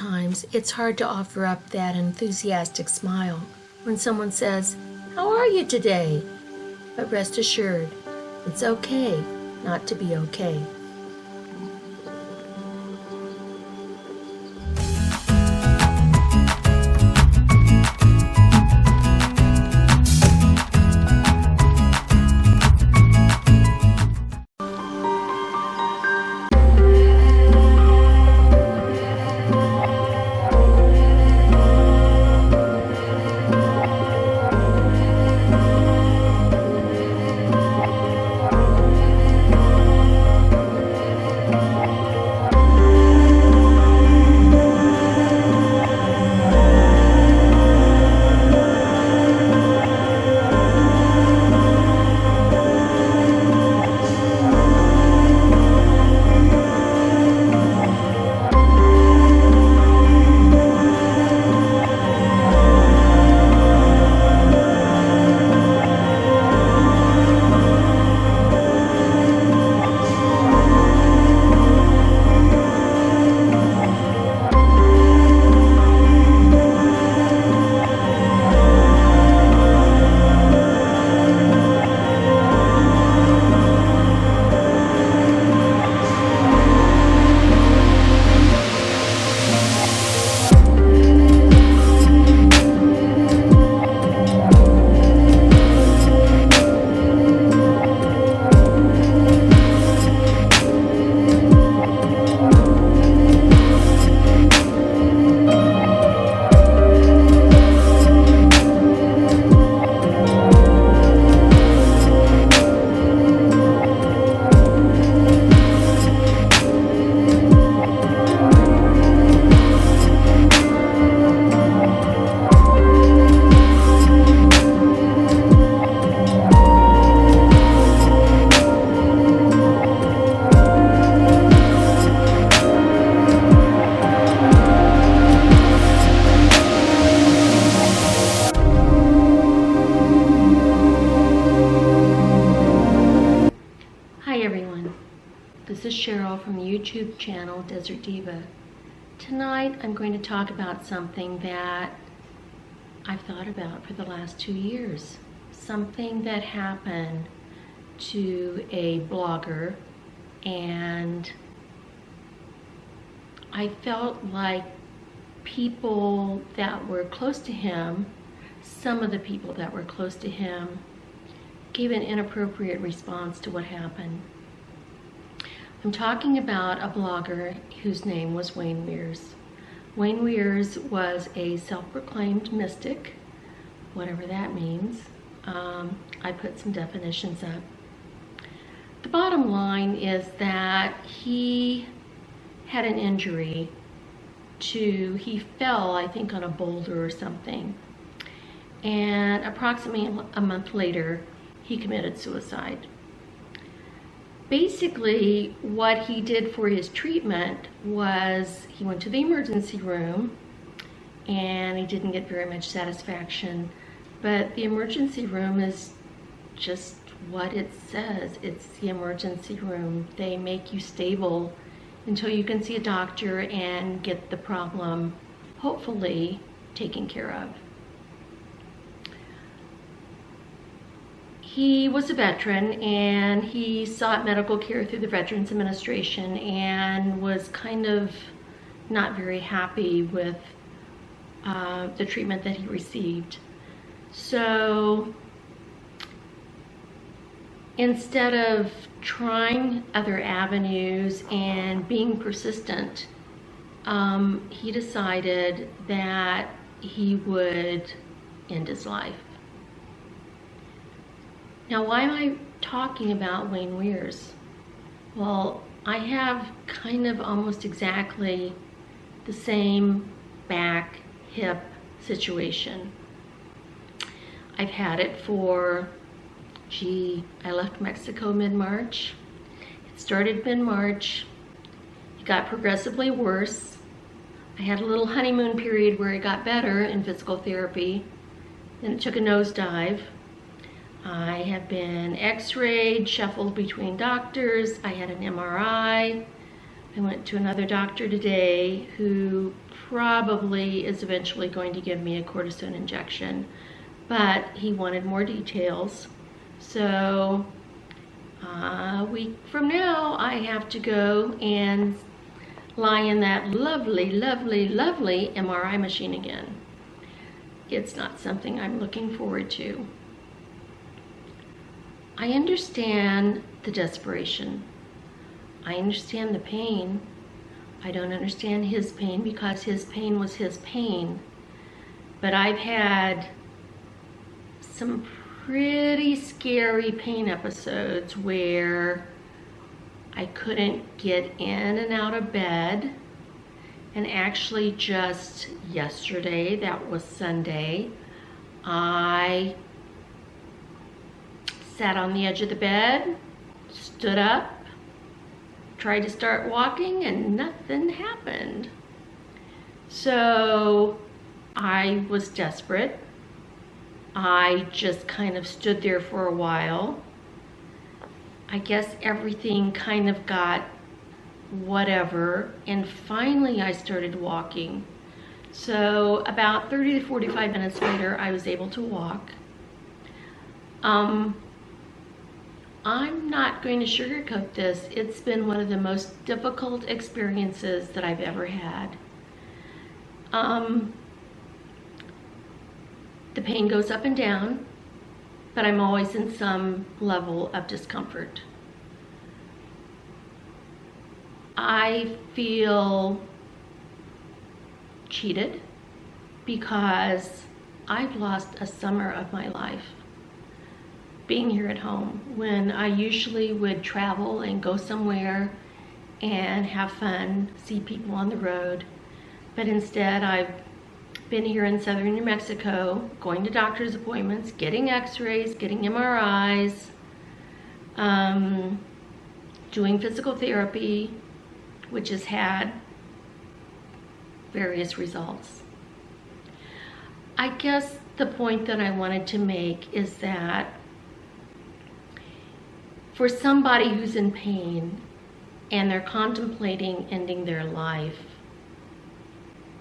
times it's hard to offer up that enthusiastic smile when someone says, "How are you today?" But rest assured, it's okay not to be okay. This is Cheryl from the YouTube channel Desert Diva. Tonight I'm going to talk about something that I've thought about for the last 2 years. Something that happened to a blogger, and I felt like people that were close to him, some of the people that were close to him, gave an inappropriate response to what happened. I'm talking about a blogger whose name was Wayne Weirs. Wayne Weirs was a self-proclaimed mystic, whatever that means. I put some definitions up. The bottom line is that he had an injury he fell, I think, on a boulder or something. And approximately a month later, he committed suicide. Basically, what he did for his treatment was he went to the emergency room, and he didn't get very much satisfaction. But the emergency room is just what it says. It's the emergency room. They make you stable until you can see a doctor and get the problem, hopefully, taken care of. He was a veteran, and he sought medical care through the Veterans Administration and was kind of not very happy with the treatment that he received. So instead of trying other avenues and being persistent, he decided that he would end his life. Now, why am I talking about Wayne Weirs? Well, I have kind of almost exactly the same back, hip situation. I've had it for, I left Mexico mid-March. It started mid-March. It got progressively worse. I had a little honeymoon period where it got better in physical therapy. Then it took a nosedive. I have been x-rayed, shuffled between doctors. I had an MRI. I went to another doctor today who probably is eventually going to give me a cortisone injection, but he wanted more details. So a week from now, I have to go and lie in that lovely, lovely, lovely MRI machine again. It's not something I'm looking forward to. I understand the desperation. I understand the pain. I don't understand his pain because his pain was his pain. But I've had some pretty scary pain episodes where I couldn't get in and out of bed. And actually just yesterday, that was Sunday, I sat on the edge of the bed, stood up, tried to start walking, and nothing happened. So I was desperate. I just kind of stood there for a while. I guess everything kind of got whatever, and finally I started walking. So about 30 to 45 minutes later, I was able to walk. I'm not going to sugarcoat this. It's been one of the most difficult experiences that I've ever had. The pain goes up and down, but I'm always in some level of discomfort. I feel cheated because I've lost a summer of my life being here at home when I usually would travel and go somewhere and have fun, see people on the road. But instead, I've been here in southern New Mexico, going to doctor's appointments, getting x-rays, getting MRIs, doing physical therapy, which has had various results. I guess the point that I wanted to make is that for somebody who's in pain and they're contemplating ending their life,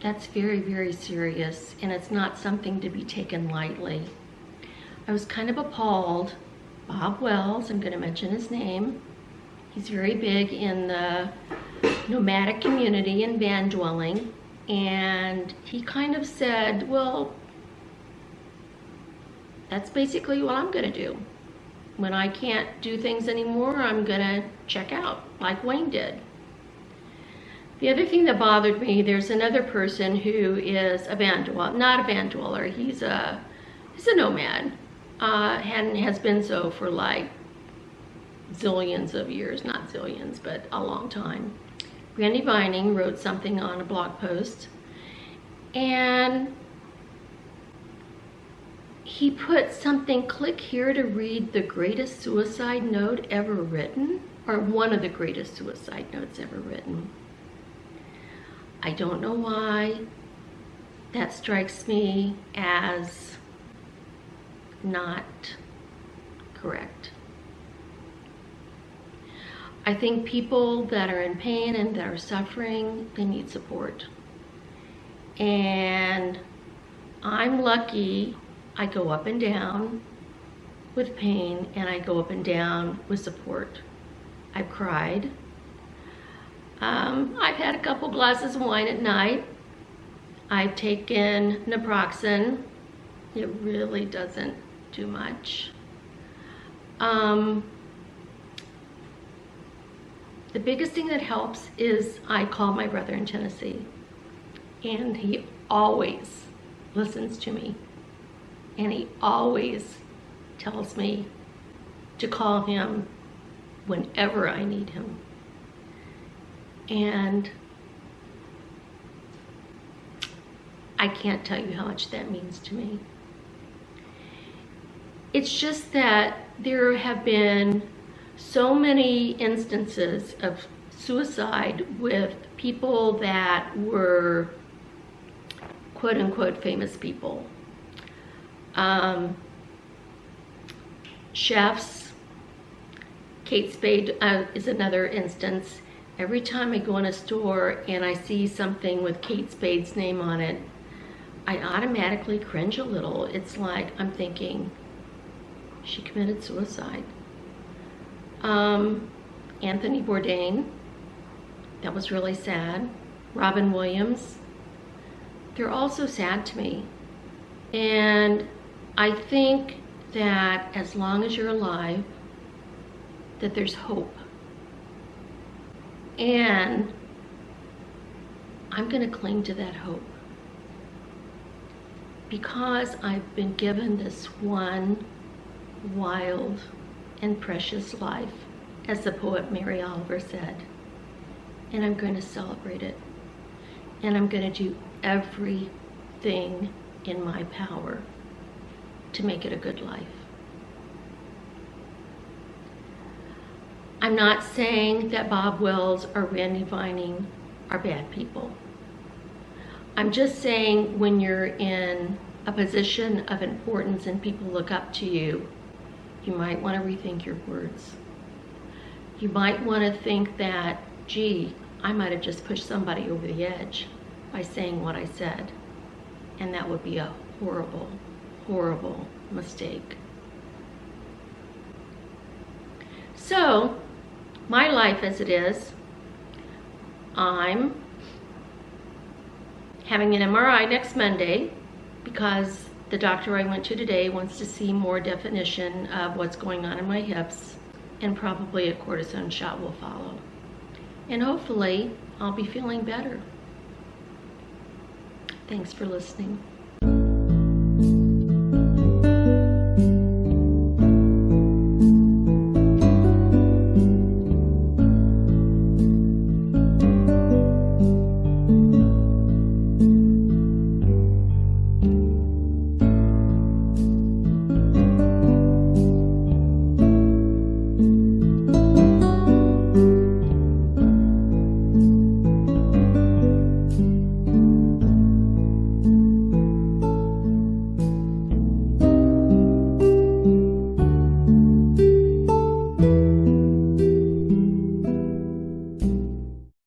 that's very, very serious, and it's not something to be taken lightly. I was kind of appalled. Bob Wells, I'm going to mention his name. He's very big in the nomadic community and van dwelling, and he kind of said, well, that's basically what I'm going to do. When I can't do things anymore, I'm going to check out, like Wayne did. The other thing that bothered me, there's another person who is a van dweller, not a van dweller, he's a nomad, and has been so for like zillions of years, not zillions, but a long time. Randy Vining wrote something on a blog post, and he put something, click here to read the greatest suicide note ever written, or one of the greatest suicide notes ever written. I don't know why that strikes me as not correct. I think people that are in pain and that are suffering, they need support. And I'm lucky I go up and down with pain, and I go up and down with support. I've cried. I've had a couple glasses of wine at night. I've taken naproxen. It really doesn't do much. The biggest thing that helps is I call my brother in Tennessee, and he always listens to me, and he always tells me to call him whenever I need him. And I can't tell you how much that means to me. It's just that there have been so many instances of suicide with people that were quote unquote famous people. Chefs, Kate Spade is another instance. Every time I go in a store and I see something with Kate Spade's name on it, I automatically cringe a little. It's like I'm thinking, she committed suicide. Anthony Bourdain, that was really sad. Robin Williams, they're all so sad to me. And I think that as long as you're alive, that there's hope. And I'm going to cling to that hope, because I've been given this one wild and precious life, as the poet Mary Oliver said. And I'm going to celebrate it. And I'm going to do everything in my power to make it a good life. I'm not saying that Bob Wells or Randy Vining are bad people. I'm just saying when you're in a position of importance and people look up to you, you might want to rethink your words. You might want to think that, gee, I might have just pushed somebody over the edge by saying what I said. And that would be a horrible, horrible mistake. So, my life as it is, I'm having an MRI next Monday because the doctor I went to today wants to see more definition of what's going on in my hips, and probably a cortisone shot will follow. And hopefully, I'll be feeling better. Thanks for listening.